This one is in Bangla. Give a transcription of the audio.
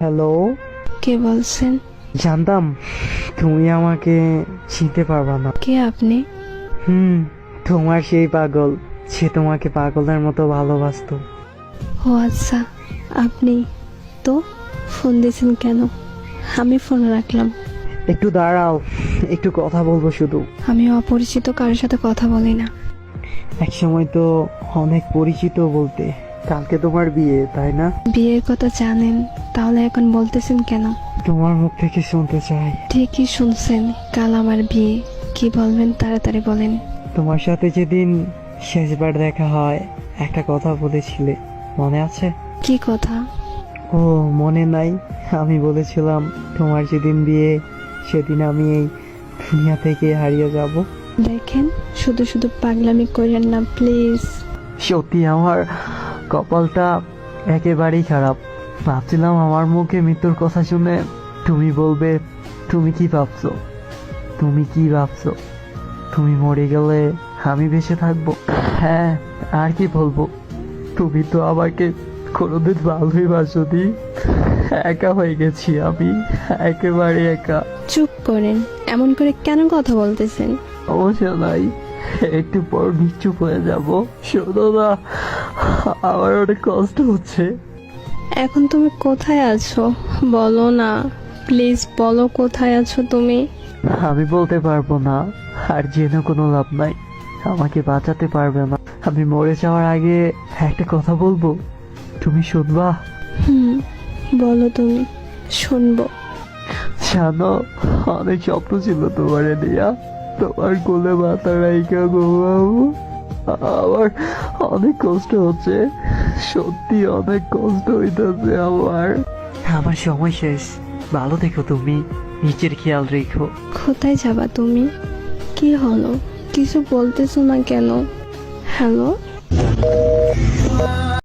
হ্যালো। কে বলছেন? জানতাম তুমি আমাকে চিনতে পারবা না। কে আপনি? তোমার সেই পাগল, সে তোমাকে পাগলের মতো ভালোবাসতো। ও আচ্ছা, আপনি তো ফোন দিয়েছেন কেন? আমি ফোন রাখলাম। একটু দাঁড়াও, একটু কথা বলবো শুধু। আমি অপরিচিত কারোর সাথে কথা বলি না। একসময় তো অনেক পরিচিত বলতে। কালকে তোমার বিয়ে, তাই না? বিয়ের কথা জানেন, তাহলে এখন বলতেছেন কেন? তোমার মুখ থেকে শুনতে চাই। ঠিকই শুনছেন, কাল আমার বিয়ে। কি বলবেন তাড়াতাড়ি বলেন। তোমার সাথে যেদিন শেষবার দেখা হয়, একটা কথা বলেছিলে, মনে আছে? কি কথা? ও মনে নাই? আমি বলেছিলাম তোমার যেদিন বিয়ে সেদিন আমি এই দুনিয়া থেকে হারিয়ে যাব। দেখেন, শুধু শুধু পাগলামি করেন না প্লিজ। সত্যি আমার কপালটা একেবারেই খারাপ। ভাবছিলাম আমার মুখে মৃত্যুর কথা শুনে তুমি বলবে তুমি কি ভাবছো, তুমি কি ভাবছো, তুমি মরে গেলে আমি বেঁচে থাকবো। হ্যাঁ, আর কি বলবো, তুমি তো আমাকে কোনোদিন ভালোই বাসোনি। একা হয়ে গেছি আমি, একেবারে একা। চুপ করেন, এমন করে কেন কথা বলতেছেন? সমস্যা নাই, একটু পর নিশ্চুপ হয়ে যাব। শোনো না, আমার অনেক কষ্ট হচ্ছে। এখন তুমি কোথায় আছো বলো না, প্লিজ বলো কোথায় আছো তুমি। আমি বলতে পারবো না, আর জেনে কোনো লাভ নাই। আমাকে বাঁচাতে পারবে না। আমি মরে যাওয়ার আগে একটা কথা বলবো, তুমি শুনবা? বলো তুমি, শুনবো। জানো, অনেক স্বপ্ন ছিল তোমারে দিয়া, তোমার কোলে মাথা রাইখা ঘুমাবো। আমার অনেক কষ্ট হচ্ছে, সত্যি অনেক কষ্ট হইতেছে আমার। আমার সময় শেষ, ভালো দেখো তুমি, নিজের খেয়াল রেখো। কোথায় যাবা তুমি? কি হলো, কিছু বলতেছো না কেন? হ্যালো।